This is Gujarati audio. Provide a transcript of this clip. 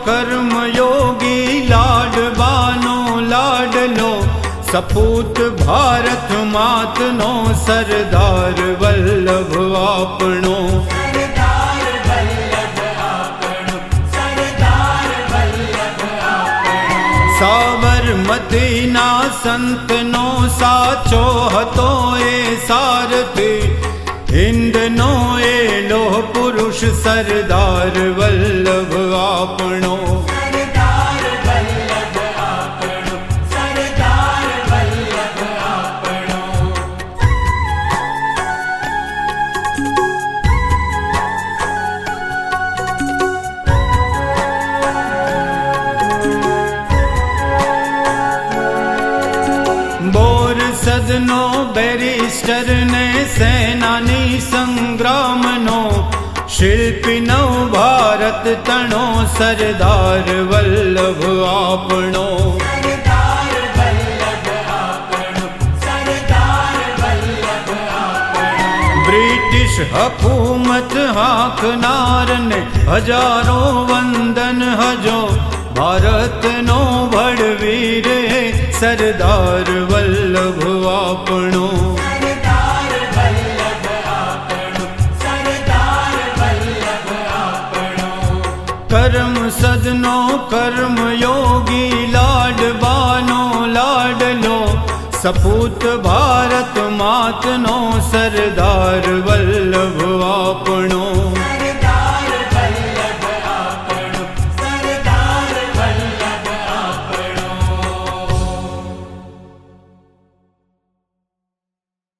કર્મયોગી લાડબાનો લાડલો સપૂત ભારત માતનો સરદાર વલ્લભ આપણો સાબરમતીના સંતનો સાચો હતો એ સારથી હિન્દનો એ લોહ પુરુષ સરદાર વલ્લભ આપણો બોરસદનો બેરિસ્ટર ને સેનાની સંગ્રામનો શિલ્પી નવ ભારત તણો સરદાર વલ્લભ આપણો બ્રિટિશ હકૂમત હાંકનારને હજારો વંદન હજો ભારતનો ભડવીર સરદાર વલ્લભ આપણો કર્મ સદનો કર્મયોગી લાડબાનો લાડલો સપૂત ભારત માતનો સરદાર